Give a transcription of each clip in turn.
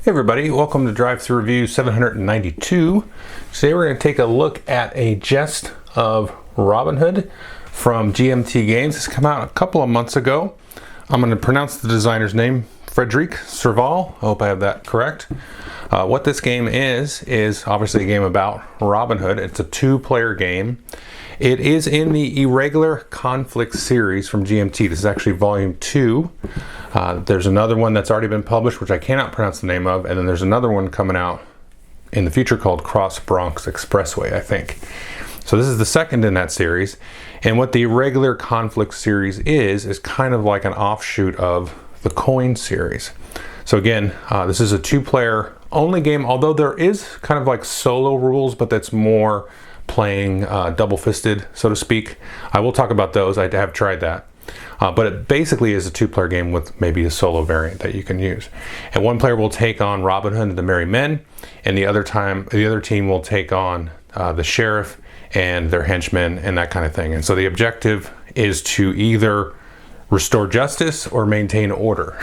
Hey everybody, welcome to Drive Thru Review 792. Today we're going to take a look at a Gest of Robin Hood from GMT Games. It's come out a couple of months ago. I'm going to pronounce the designer's name, Frederic Serval. I hope I have that correct. What this game is obviously a game about Robin Hood. It's a two-player game. It is in the Irregular Conflict series from GMT. This is actually volume 2. There's another one that's already been published, which I cannot pronounce the name of, and then there's another one coming out in the future called Cross Bronx Expressway, I think. So this is the second in that series, and what the Irregular Conflict series is kind of like an offshoot of the Coin series. So again, this is a two-player only game, although there is kind of like solo rules, but that's more playing double-fisted, so to speak. I will talk about those. I have tried that. But it basically is a two-player game with maybe a solo variant that you can use. And one player will take on Robin Hood and the Merry Men, and the other team will take on the sheriff and their henchmen and that kind of thing. And so the objective is to either restore justice or maintain order.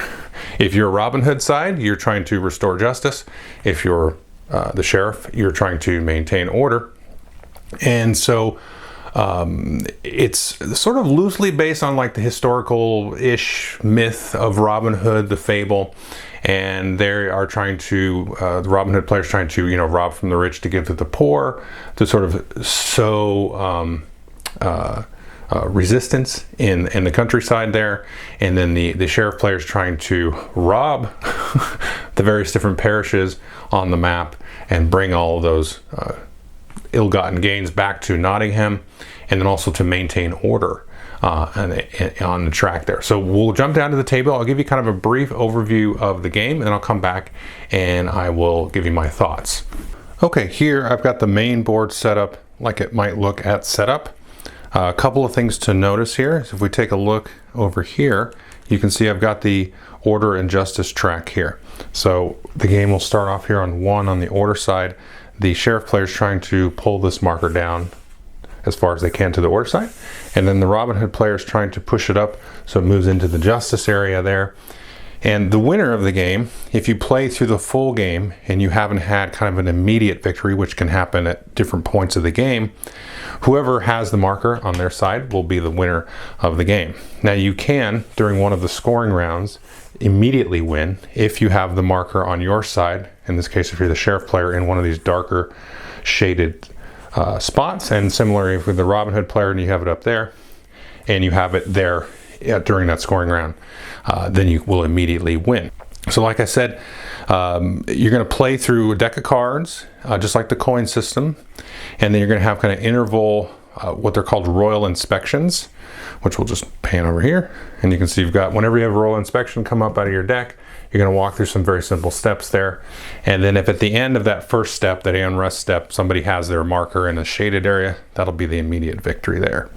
If you're Robin Hood side, you're trying to restore justice. If you're the sheriff, you're trying to maintain order. And so it's sort of loosely based on like the historical-ish myth of Robin Hood, the fable, and they are trying to, the Robin Hood players trying to, rob from the rich to give to the poor, to sort of sow resistance in the countryside there, and then the sheriff players trying to rob the various different parishes on the map and bring all of those ill-gotten gains back to Nottingham, and then also to maintain order on the track there. So we'll jump down to the table. I'll give you kind of a brief overview of the game, and then I'll come back and I will give you my thoughts. Okay, here I've got the main board set up like it might look at setup. A couple of things to notice here. So if we take a look over here, you can see I've got the order and justice track here. So the game will start off here on 1 on the order side. The sheriff player is trying to pull this marker down as far as they can to the order side, and then the Robin Hood player is trying to push it up so it moves into the justice area there. And the winner of the game, if you play through the full game and you haven't had kind of an immediate victory, which can happen at different points of the game, whoever has the marker on their side will be the winner of the game. Now you can, during one of the scoring rounds, immediately win if you have the marker on your side. In this case, if you're the sheriff player in one of these darker shaded spots, and similarly with the Robin Hood player and you have it up there and you have it there during that scoring round, then you will immediately win. So like I said, you're going to play through a deck of cards, just like the coin system, and then you're going to have kind of interval, what they're called royal inspections, which we'll just pan over here, and you can see you've got, whenever you have a royal inspection come up out of your deck, you're going to walk through some very simple steps there, and then if at the end of that first step, that Aeon Rest step, somebody has their marker in a shaded area, that'll be the immediate victory there.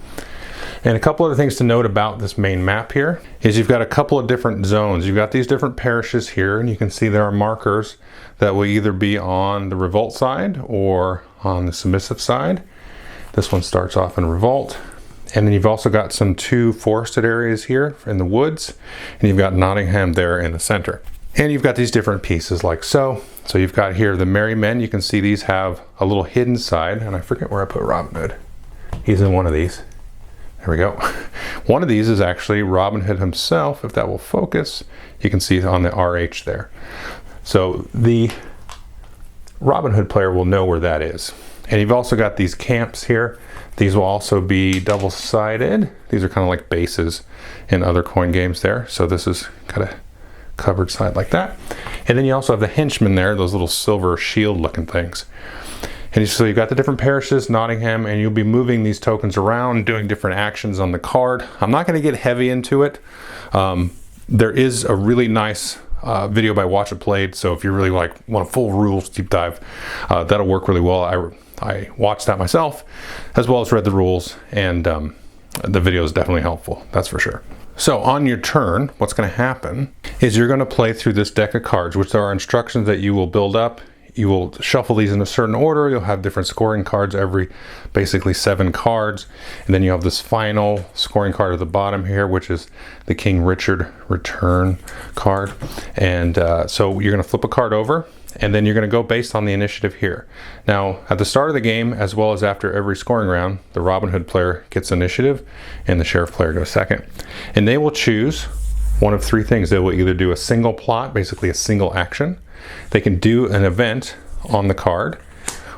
And a couple other things to note about this main map here is you've got a couple of different zones. You've got these different parishes here, and you can see there are markers that will either be on the revolt side or on the submissive side. This one starts off in revolt. And then you've also got some 2 forested areas here in the woods, and you've got Nottingham there in the center. And you've got these different pieces like so. So you've got here the Merry Men. You can see these have a little hidden side, and I forget where I put Robin Hood. He's in one of these. There we go. One of these is actually Robin Hood himself. If that will focus, you can see on the RH there. So the Robin Hood player will know where that is. And you've also got these camps here. These will also be double-sided. These are kind of like bases in other coin games there. So this is kind of covered side like that. And then you also have the henchmen there, those little silver shield looking things. And so you've got the different parishes, Nottingham, and you'll be moving these tokens around, doing different actions on the card. I'm not going to get heavy into it. There is a really nice video by Watch It Played, so if you really want a full rules deep dive, that'll work really well. I watched that myself, as well as read the rules, and the video is definitely helpful, that's for sure. So on your turn, what's going to happen is you're going to play through this deck of cards, which there are instructions that you will build up you will shuffle these in a certain order. You'll have different scoring cards every basically 7 cards. And then you have this final scoring card at the bottom here, which is the King Richard return card. And so you're going to flip a card over, and then you're going to go based on the initiative here. Now, at the start of the game, as well as after every scoring round, the Robin Hood player gets initiative and the Sheriff player goes second. And they will choose one of 3 things. They will either do a single plot, basically a single action. They can do an event on the card,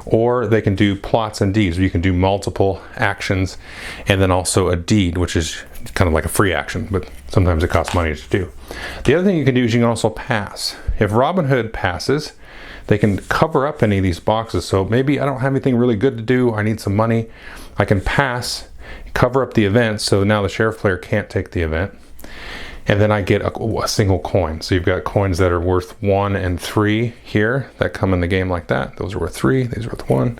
or they can do plots and deeds. You can do multiple actions and then also a deed, which is kind of like a free action, but sometimes it costs money to do. The other thing you can do is you can also pass. If Robin Hood passes, they can cover up any of these boxes. So maybe I don't have anything really good to do, I need some money. I can pass, cover up the event, so now the Sheriff player can't take the event. And then I get a single coin. So you've got coins that are worth 1 and 3 here that come in the game like that. Those are worth 3, these are worth 1.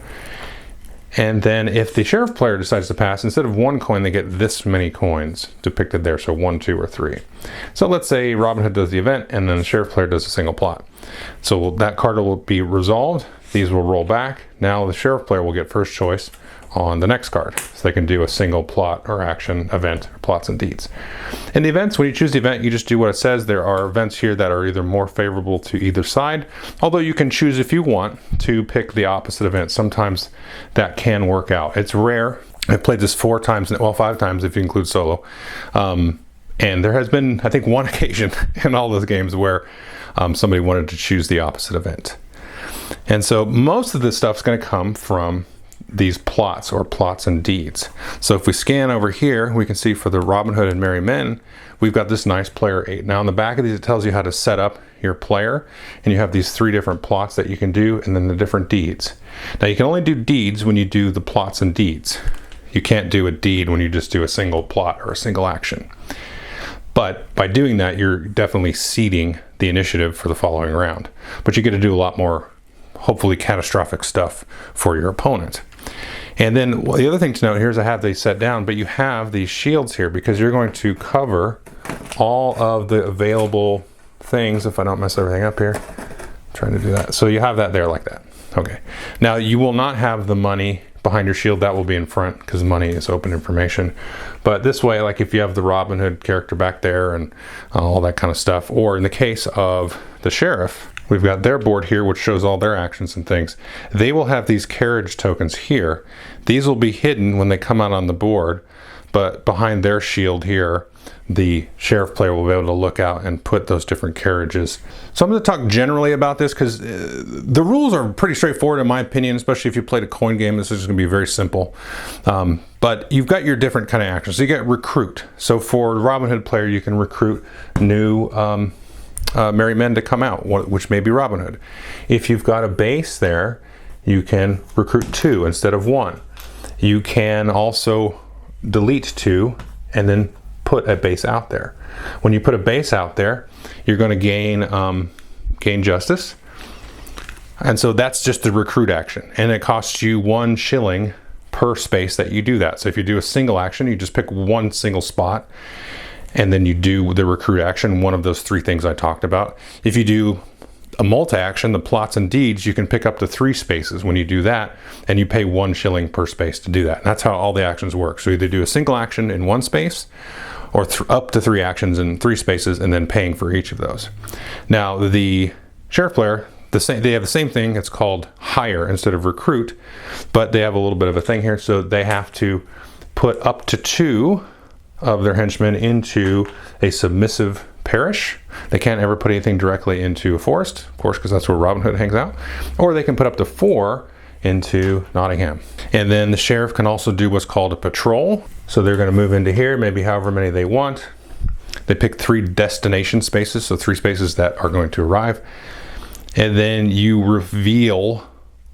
And then if the Sheriff player decides to pass, instead of 1 coin, they get this many coins depicted there. So 1, 2, or 3. So let's say Robin Hood does the event and then the Sheriff player does a single plot. So that card will be resolved. These will roll back. Now the Sheriff player will get first choice on the next card. So they can do a single plot or action, event, or plots and deeds. In the events, when you choose the event, you just do what it says. There are events here that are either more favorable to either side, although you can choose if you want to pick the opposite event. Sometimes that can work out. It's rare. I've played this 4 times, well, 5 times if you include solo. And there has been, I think, 1 occasion in all those games where somebody wanted to choose the opposite event. And so most of this stuff is going to come from these plots or plots and deeds. So if we scan over here, we can see for the Robin Hood and Merry Men, we've got this nice player 8. Now on the back of these, it tells you how to set up your player, and you have these 3 different plots that you can do, and then the different deeds. Now you can only do deeds when you do the plots and deeds. You can't do a deed when you just do a single plot or a single action. But by doing that, you're definitely seeding the initiative for the following round. But you get to do a lot more, hopefully catastrophic stuff for your opponent. And then the other thing to note here is I have these set down, but you have these shields here because you're going to cover all of the available things. If I don't mess everything up here, I'm trying to do that. So you have that there like that. Okay. Now you will not have the money behind your shield. That will be in front because money is open information. But this way, like if you have the Robin Hood character back there and all that kind of stuff, or in the case of the Sheriff, we've got their board here, which shows all their actions and things. They will have these carriage tokens here. These will be hidden when they come out on the board, but behind their shield here, the Sheriff player will be able to look out and put those different carriages. So I'm going to talk generally about this because the rules are pretty straightforward in my opinion, especially if you played a coin game. This is going to be very simple. But you've got your different kind of actions. So you get recruit. So for the Robin Hood player, you can recruit new Merry Men to come out, which may be Robin Hood. If you've got a base there, you can recruit 2 instead of 1. You can also delete 2 and then put a base out there. When you put a base out there, you're going to gain justice. And so that's just the recruit action. And it costs you 1 shilling per space that you do that. So if you do a single action, you just pick 1 single spot, and then you do the recruit action, one of those 3 things I talked about. If you do a multi-action, the plots and deeds, you can pick up to 3 spaces when you do that, and you pay 1 shilling per space to do that. And that's how all the actions work. So either do a single action in 1 space, or up to 3 actions in 3 spaces, and then paying for each of those. Now the Sheriff player, they have the same thing. It's called hire instead of recruit, but they have a little bit of a thing here. So they have to put up to 2 of their henchmen into a submissive parish. They can't ever put anything directly into a forest, of course, because that's where Robin Hood hangs out. Or they can put up to 4 into Nottingham. And then the Sheriff can also do what's called a patrol. So they're going to move into here, maybe however many they want. They pick 3 destination spaces, so 3 spaces that are going to arrive. And then you reveal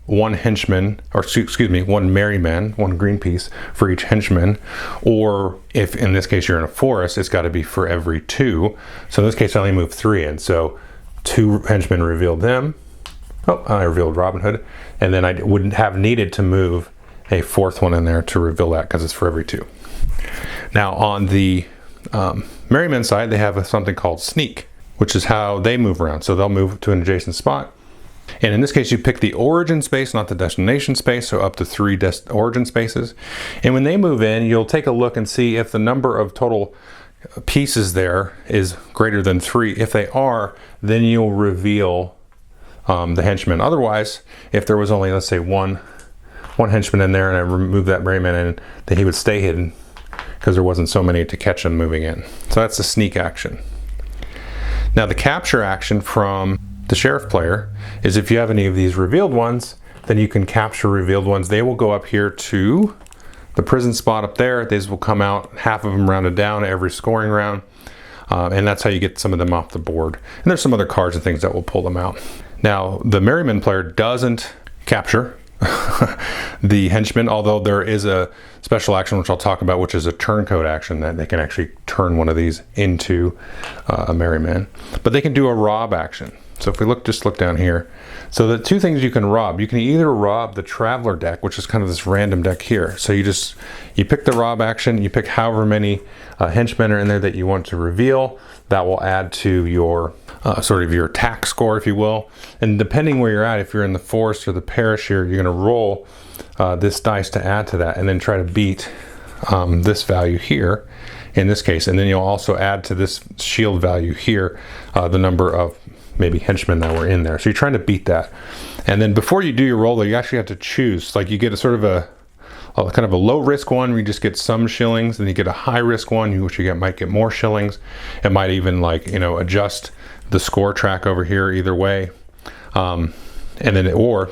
1 henchman, or excuse me, 1 Merry Man, 1 green piece for each henchman. Or if in this case you're in a forest, it's got to be for every 2. So in this case I only moved 3 in. So 2 henchmen revealed them. Oh, I revealed Robin Hood. And then I wouldn't have needed to move a 4th one in there to reveal that because it's for every 2. Now on the Merry Men side, they have something called sneak, which is how they move around. So they'll move to an adjacent spot, And in this case, you pick the origin space, not the destination space, so up to 3 origin spaces. And when they move in, you'll take a look and see if the number of total pieces there is greater than 3. If they are, then you'll reveal the henchman. Otherwise, if there was only, let's say, one henchman in there and I remove that merryman in, then he would stay hidden because there wasn't so many to catch him moving in. So that's the sneak action. Now the capture action from the sheriff player is if you have any of these revealed ones, then you can capture revealed ones. They will go up here to the prison spot up there. These will come out, half of them rounded down every scoring round. And that's how you get some of them off the board. And there's some other cards and things that will pull them out. Now, the merryman player doesn't capture the henchman, although there is a special action which I'll talk about, which is a turncoat action that they can actually turn one of these into a merryman. But they can do a rob action. So if we just look down here. So the 2 things you can rob. You can either rob the traveler deck, which is kind of this random deck here. So you pick the rob action, you pick however many henchmen are in there that you want to reveal. That will add to your sort of your attack score, if you will. And depending where you're at, if you're in the forest or the parish here, you're going to roll this dice to add to that and then try to beat this value here in this case. And then you'll also add to this shield value here the number of maybe henchmen that were in there. So you're trying to beat that. And then before you do your roll, though, you actually have to choose. Like you get a sort of a kind of a low risk one where you just get some shillings, and you get a high risk one which you might get more shillings. It might even adjust the score track over here either way. And then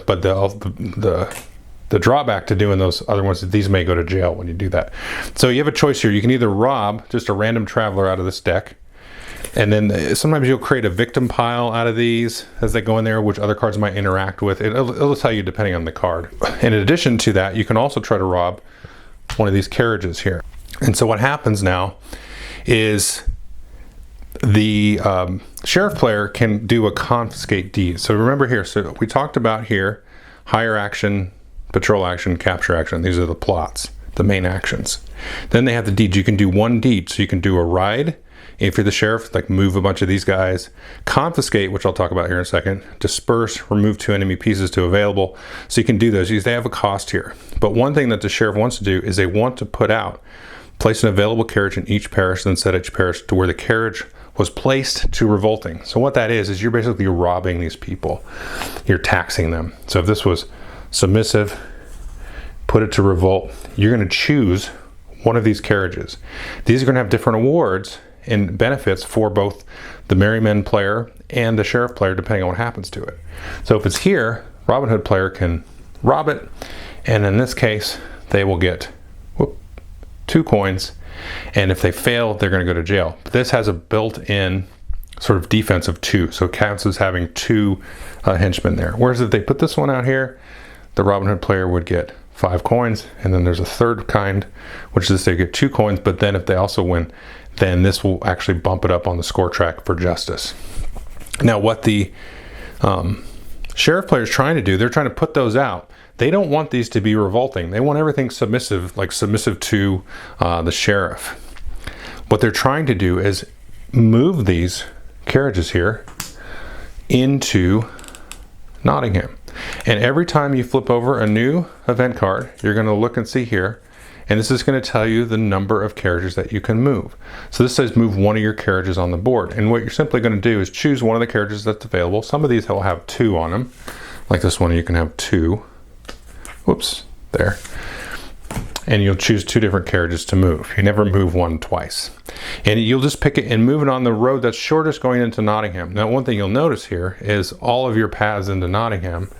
but the drawback to doing those other ones is these may go to jail when you do that. So you have a choice here. You can either rob just a random traveler out of this deck, and then sometimes you'll create a victim pile out of these as they go in there, which other cards might interact with. It'll tell you depending on the card. In addition to that, you can also try to rob one of these carriages here. And so what happens now is the sheriff player can do a confiscate deed. So remember here, so we talked about here, hire action, patrol action, capture action. These are the plots, the main actions. Then they have the deeds. You can do one deed. So you can do a ride. If you're the sheriff, like move a bunch of these guys, confiscate, which I'll talk about here in a second, disperse, remove 2 enemy pieces to available. So you can do those. They have a cost here. But one thing that the sheriff wants to do is they want to put out, place an available carriage in each parish, then set each parish to where the carriage was placed to revolting. So what that is you're basically robbing these people. You're taxing them. So if this was submissive, put it to revolt, you're going to choose one of these carriages. These are going to have different awards and benefits for both the merryman player and the sheriff player, depending on what happens to it. So if it's here, Robin Hood player can rob it, and in this case, they will get 2 coins, and if they fail, they're going to go to jail. But this has a built-in sort of defense of 2, so it counts as having 2 henchmen there. Whereas if they put this one out here, the Robin Hood player would get 5 coins, and then there's a third kind, which is they get 2 coins, but then if they also win, then this will actually bump it up on the score track for justice. Now what the sheriff player is trying to do, they're trying to put those out. They don't want these to be revolting. They want everything submissive, like submissive to the sheriff. What they're trying to do is move these carriages here into Nottingham. And every time you flip over a new event card, you're going to look and see here, and this is going to tell you the number of carriages that you can move. So this says move one of your carriages on the board, and what you're simply going to do is choose one of the carriages that's available. Some of these will have 2 on them, like this one you can have 2. Whoops, there. And you'll choose 2 different carriages to move. You never move one twice. And you'll just pick it and move it on the road that's shortest going into Nottingham. Now one thing you'll notice here is all of your paths into Nottingham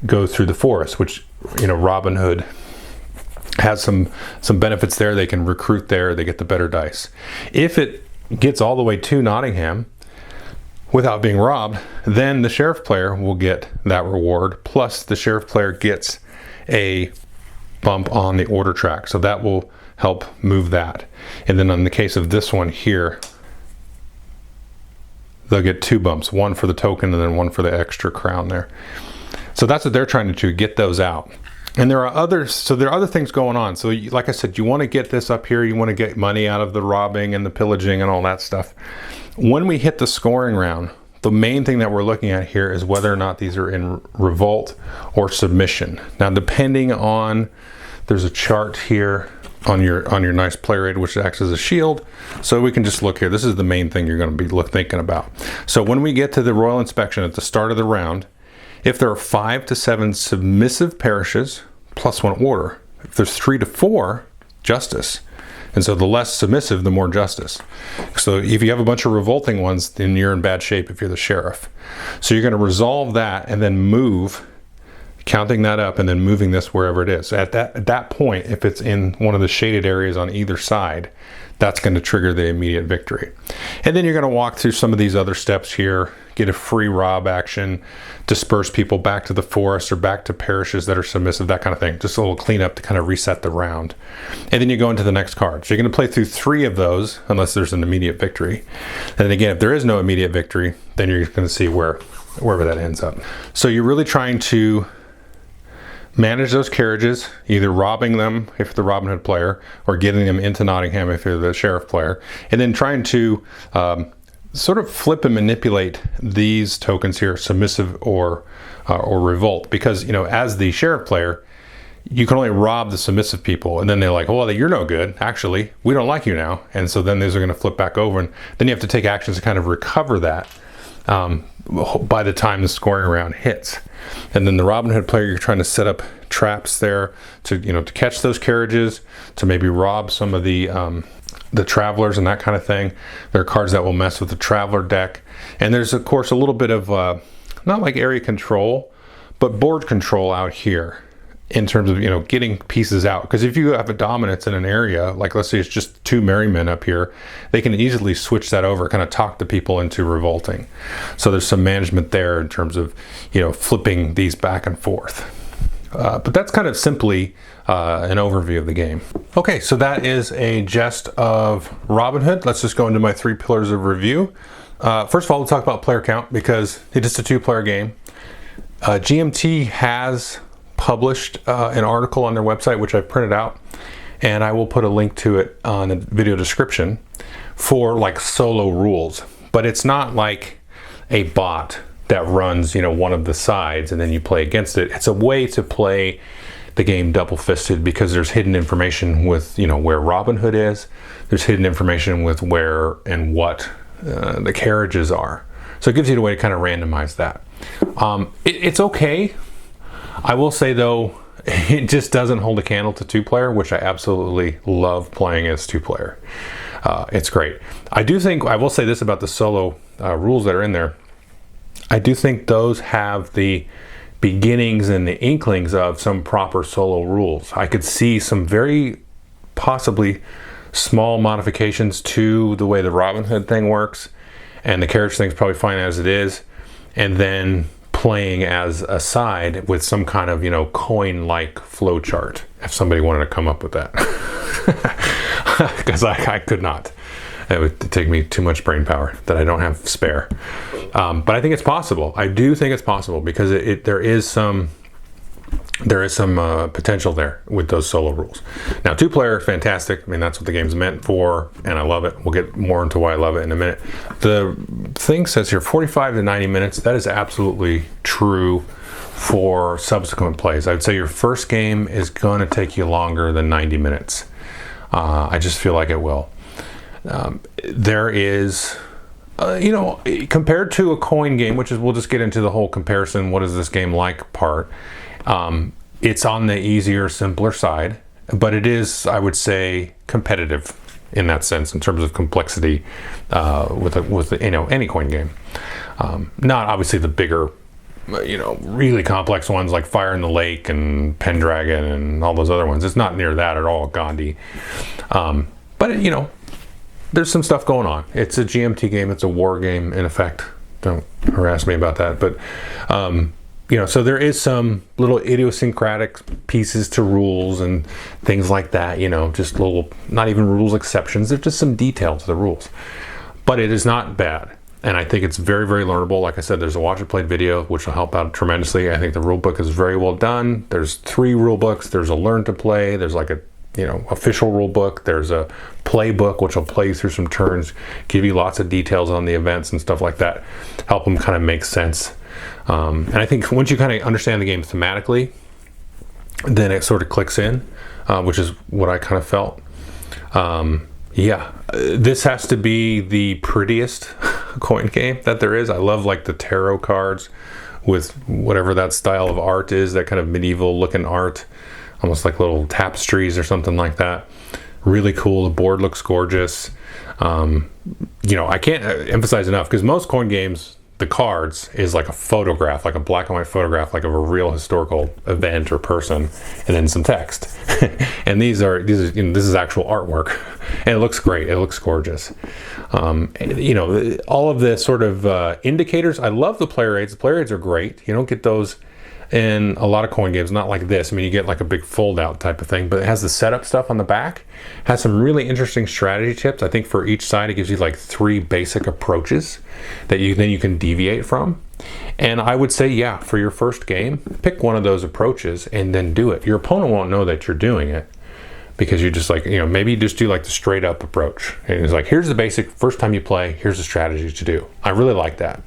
go through the forest, which, Robin Hood has some benefits there. They can recruit there, they get the better dice. If it gets all the way to Nottingham without being robbed, then the sheriff player will get that reward, plus the sheriff player gets a bump on the order track, so that will help move that. And then in the case of this one here, they'll get 2 bumps, one for the token and then one for the extra crown there. So that's what they're trying to do, get those out. And there are other things going on. So like I said, you want to get this up here, you want to get money out of the robbing and the pillaging and all that stuff. When we hit the scoring round, the main thing that we're looking at here is whether or not these are in revolt or submission. Now, depending on, there's a chart here on your nice player aid, which acts as a shield. So we can just look here. This is the main thing you're going to be thinking about. So when we get to the royal inspection at the start of the round, if there are 5 to 7 submissive parishes, +1 order. If there's 3 to 4, justice. And so the less submissive, the more justice. So if you have a bunch of revolting ones, then you're in bad shape if you're the sheriff. So you're going to resolve that and then move, counting that up and then moving this wherever it is. So at that point, if it's in one of the shaded areas on either side, that's going to trigger the immediate victory. And then you're going to walk through some of these other steps here, get a free rob action, disperse people back to the forest or back to parishes that are submissive, that kind of thing. Just a little cleanup to kind of reset the round. And then you go into the next card. So you're going to play through 3 of those unless there's an immediate victory. And then again, if there is no immediate victory, then you're going to see wherever that ends up. So you're really trying to manage those carriages, either robbing them if you're the Robin Hood player or getting them into Nottingham if you're the sheriff player, and then trying to sort of flip and manipulate these tokens here, submissive or revolt, because as the sheriff player, you can only rob the submissive people, and then they're like, well, you're no good, actually, we don't like you now, and so then these are going to flip back over, and then you have to take actions to kind of recover that by the time the scoring round hits. And then the Robin Hood player, you're trying to set up traps there to to catch those carriages, to maybe rob some of the travelers and that kind of thing. There are cards that will mess with the traveler deck, and there's of course a little bit of not like area control, but board control out here in terms of getting pieces out. Because if you have a dominance in an area, like let's say it's just 2 merrymen up here, they can easily switch that over, kind of talk the people into revolting. So there's some management there in terms of flipping these back and forth. But that's kind of simply an overview of the game. Okay, so that is a gist of Robin Hood. Let's just go into my 3 pillars of review. First of all, we'll talk about player count because it is a 2-player game. GMT has published an article on their website, which I printed out, and I will put a link to it on the video description for like solo rules. But it's not like a bot that runs one of the sides and then you play against it. It's a way to play the game double-fisted because there's hidden information with where Robin Hood is. There's hidden information with where and what the carriages are. So it gives you a way to kind of randomize that. It's okay. I will say though, it just doesn't hold a candle to 2-player, which I absolutely love playing as 2-player. It's great. I will say this about the solo rules that are in there. I do think those have the beginnings and the inklings of some proper solo rules. I could see some very possibly small modifications to the way the Robin Hood thing works, and the carriage thing's probably fine as it is, and then playing as a side with some kind of coin-like flow chart, if somebody wanted to come up with that. Because I could not. It would take me too much brain power that I don't have spare. But I think it's possible. I do think it's possible because there is some potential there with those solo rules. Now, 2-player, fantastic. I mean, that's what the game's meant for, and I love it. We'll get more into why I love it in a minute. The thing says here 45 to 90 minutes. That is absolutely true for subsequent plays. I'd say your first game is going to take you longer than 90 minutes. I just feel like it will. There is, compared to a coin game, which is, we'll just get into the whole comparison, what is this game like part. It's on the easier, simpler side, but it is, I would say, competitive in that sense, in terms of complexity, with any coin game. Not obviously the bigger, really complex ones like Fire in the Lake and Pendragon and all those other ones. It's not near that at all, Gandhi. But there's some stuff going on. It's a GMT game. It's a war game, in effect. Don't harass me about that. But, so there is some little idiosyncratic pieces to rules and things like that, just little, not even rules exceptions. There's just some detail to the rules. But it is not bad. And I think it's very, very learnable. Like I said, there's a watch it played video, which will help out tremendously. I think the rule book is very well done. There's 3 rule books. There's a learn to play. There's like a official rule book. There's a playbook, which will play you through some turns, give you lots of details on the events and stuff like that, help them kind of make sense. And I think once you kind of understand the game thematically, then it sort of clicks in, which is what I kind of felt. This has to be the prettiest coin game that there is. I love like the tarot cards with whatever that style of art is, that kind of medieval looking art, almost like little tapestries or something like that. Really cool. The board looks gorgeous. I can't emphasize enough, because most coin games, the cards is like a photograph, like a black and white photograph, like of a real historical event or person, and then some text. And these are this is actual artwork, and it looks great. It looks gorgeous. All of the sort of indicators. I love the player aids. The player aids are great. You don't get those in a lot of coin games, not like this. I mean, you get like a big fold out type of thing, but it has the setup stuff on the back, has some really interesting strategy tips. I think for each side, it gives you like 3 basic approaches that you can deviate from. And I would say, for your first game, pick one of those approaches and then do it. Your opponent won't know that you're doing it, because you're just like, maybe you just do like the straight up approach. And it's like, here's the basic, first time you play, here's the strategy to do. I really like that.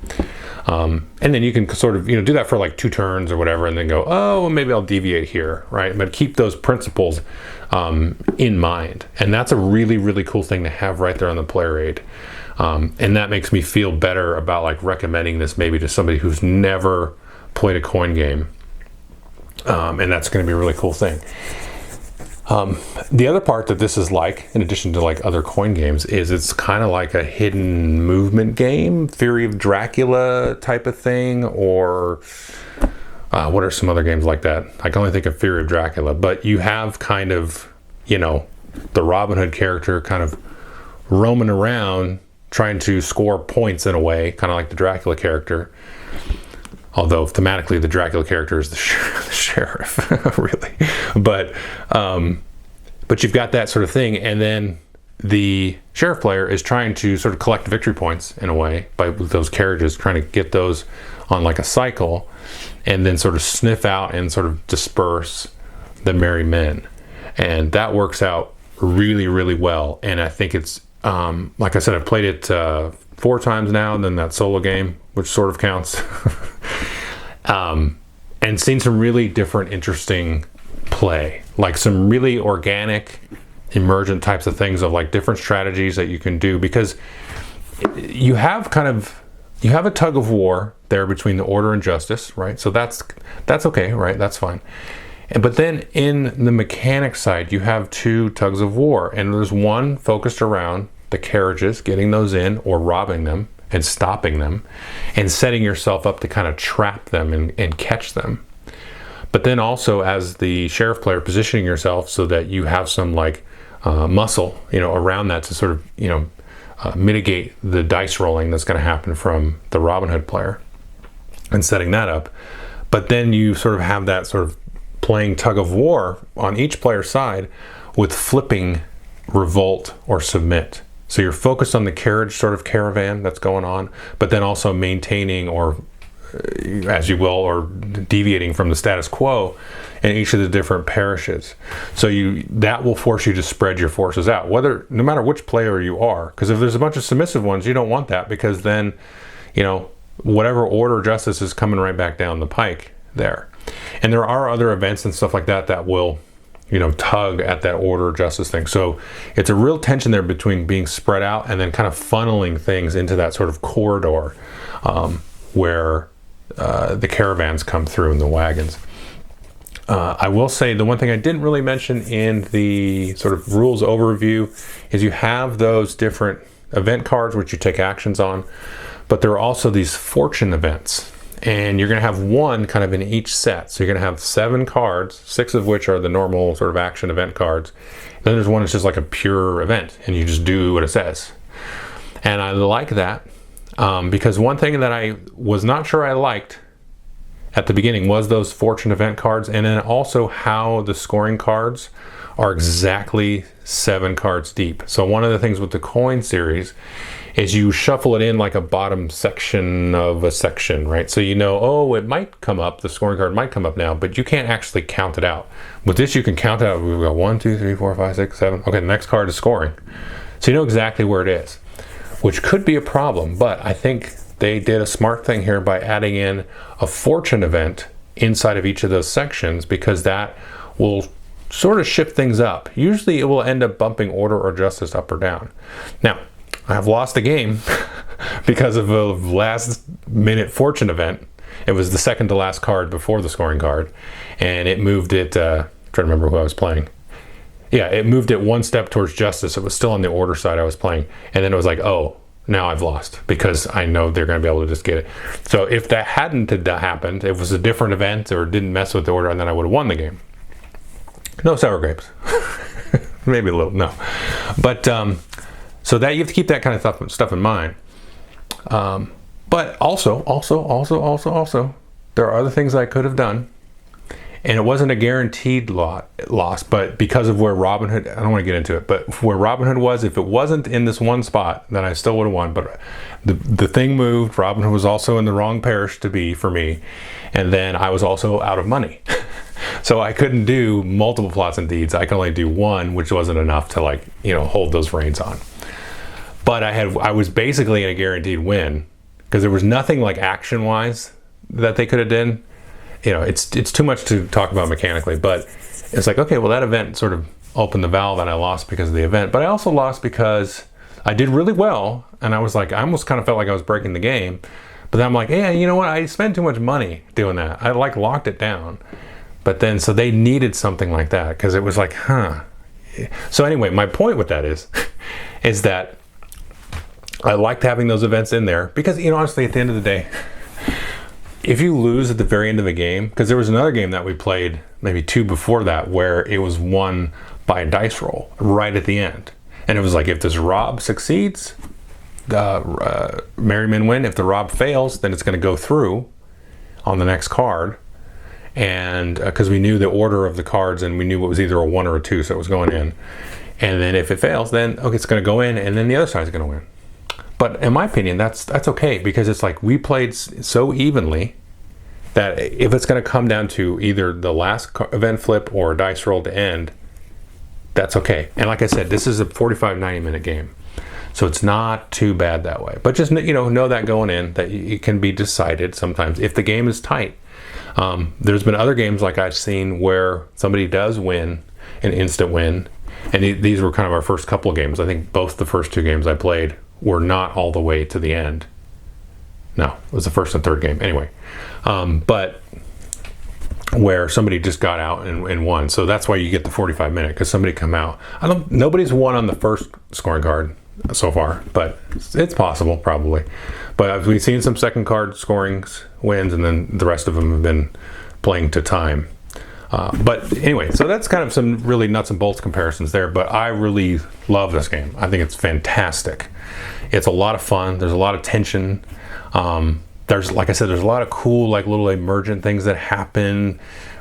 And then you can sort of, do that for like 2 turns or whatever, and then go, well, maybe I'll deviate here, right? But keep those principles in mind. And that's a really, really cool thing to have right there on the player aid. And that makes me feel better about like recommending this maybe to somebody who's never played a coin game. And that's going to be a really cool thing. The other part that this is like, in addition to like other coin games, is it's kind of like a hidden movement game, Theory of Dracula type of thing, or what are some other games like that? I can only think of Theory of Dracula, but you have kind of, the Robin Hood character kind of roaming around trying to score points in a way, kind of like the Dracula character. Although thematically the Dracula character is the sheriff, really. But you've got that sort of thing, and then the sheriff player is trying to sort of collect victory points in a way by those carriages, trying to get those on like a cycle, and then sort of sniff out and sort of disperse the merry men. And that works out really, really well. And I think it's, like I said, I've played it 4 times now, and then that solo game, which sort of counts. And seen some really different, interesting play, like some really organic, emergent types of things, of like different strategies that you can do, because you have a tug of war there between the order and justice, right? So that's okay, right? That's fine. But then in the mechanic side, you have 2 tugs of war, and there's one focused around the carriages, getting those in or robbing them and stopping them and setting yourself up to kind of trap them and catch them. But then also, as the sheriff player, positioning yourself so that you have some like muscle, around that to sort of, mitigate the dice rolling that's going to happen from the Robin Hood player, and setting that up. But then you sort of have that sort of playing tug of war on each player's side with flipping revolt or submit. So you're focused on the carriage sort of caravan that's going on, but then also maintaining, or as you will, or deviating from the status quo in each of the different parishes. So that will force you to spread your forces out, no matter which player you are. Because if there's a bunch of submissive ones, you don't want that, because then, whatever order of justice is coming right back down the pike there. And there are other events and stuff like that that will, tug at that order of justice thing. So it's a real tension there between being spread out and then kind of funneling things into that sort of corridor where the caravans come through and the wagons. I will say the one thing I didn't really mention in the sort of rules overview is you have those different event cards which you take actions on, but there are also these fortune events. And you're going to have one kind of in each set. So you're going to have 7 cards, 6 of which are the normal sort of action event cards. Then there's one that's just like a pure event, and you just do what it says. And I like that because one thing that I was not sure I liked at the beginning was those fortune event cards, and then also how the scoring cards are exactly 7 cards deep. So one of the things with the coin series is you shuffle it in like a bottom section of a section, right? So you know, oh, it might come up, the scoring card might come up now, but you can't actually count it out. With this, you can count it out. We've got 1, 2, 3, 4, 5, 6, 7. Okay, the next card is scoring. So you know exactly where it is, which could be a problem, but I think they did a smart thing here by adding in a fortune event inside of each of those sections, because that will sort of shift things up. Usually it will end up bumping order or justice up or down. Now, I have lost a game because of a last minute fortune event. It was the second to last card before the scoring card, and it moved it, trying to remember who I was playing. Yeah, it moved it 1 step towards justice. It was still on the order side I was playing, and then it was like, oh, now I've lost, because I know they're going to be able to just get it. So if that hadn't happened, it was a different event or didn't mess with the order, and then I would have won the game. No sour grapes. Maybe a little, no. But so that you have to keep that kind of stuff in mind. But also, there are other things I could have done, and it wasn't a guaranteed loss, but because of where Robinhood, I don't want to get into it, but where Robinhood was, if it wasn't in this one spot, then I still would have won. But the thing moved. Robinhood was also in the wrong parish to be for me, and then I was also out of money. So I couldn't do multiple plots and deeds. I could only do one, which wasn't enough to, like, you know, hold those reins on. But I was basically in a guaranteed win, because there was nothing like action wise that they could have done. You know, it's too much to talk about mechanically, but it's like, okay, well, that event sort of opened the valve, and I lost because of the event. But I also lost because I did really well, and I was like, I almost kind of felt like I was breaking the game. But then I'm like, yeah, you know what? I spent too much money doing that. I like locked it down. But then, so they needed something like that, because it was like, huh. So anyway, my point with that is that I liked having those events in there, because, you know, honestly, at the end of the day, if you lose at the very end of a game, because there was another game that we played, maybe 2 before that, where it was won by a dice roll right at the end. And it was like, if this Rob succeeds, Merrymen win. If the Rob fails, then it's going to go through on the next card. And because we knew the order of the cards, and we knew it was either a 1 or a 2, so it was going in. And then if it fails, then okay, it's going to go in, and then the other side's going to win. But in my opinion, that's okay, because it's like we played so evenly that if it's going to come down to either the last event flip or a dice roll to end, that's okay. And like I said, this is a 45, 90-minute game, so it's not too bad that way. But just, you know that going in, that it can be decided sometimes if the game is tight. There's been other games like I've seen where somebody does win an instant win, and these were kind of our first couple of games. I think both the first 2 games I played were not all the way to the end. No, it was the first and third game anyway. But where somebody just got out and won. So that's why you get the 45-minute, because somebody come out. Nobody's won on the first scoring card so far, but it's possible, probably. But we've seen some second card scorings wins, and then the rest of them have been playing to time. But anyway, so that's kind of some really nuts and bolts comparisons there. But I really love this game. I think it's fantastic. It's a lot of fun. There's a lot of tension. There's, like I said, there's a lot of cool, like, little emergent things that happen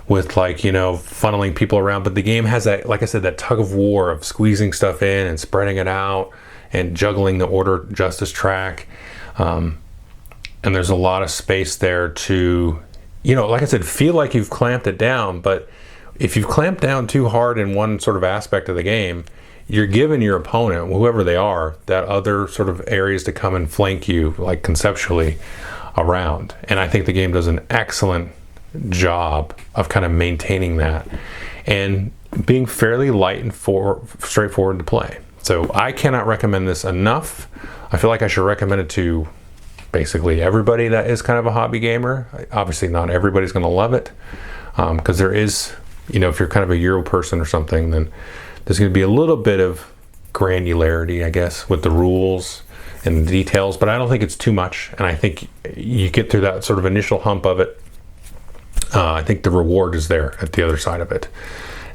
with, like, you know, funneling people around. But the game has that, like I said, that tug of war of squeezing stuff in and spreading it out and juggling the order justice track. And there's a lot of space there to, you know, like I said, feel like you've clamped it down. But if you've clamped down too hard in one sort of aspect of the game, you're giving your opponent, whoever they are, that other sort of areas to come and flank you, like conceptually, around. And I think the game does an excellent job of kind of maintaining that and being fairly light and straightforward to play. So I cannot recommend this enough. I feel like I should recommend it to basically everybody that is kind of a hobby gamer. Obviously not everybody's going to love it, because there is, you know, if you're kind of a Euro person or something, then there's going to be a little bit of granularity, I guess, with the rules and the details, but I don't think it's too much. And I think you get through that sort of initial hump of it. I think the reward is there at the other side of it.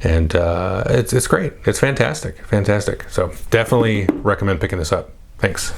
And it's great. It's fantastic. So definitely recommend picking this up. Thanks.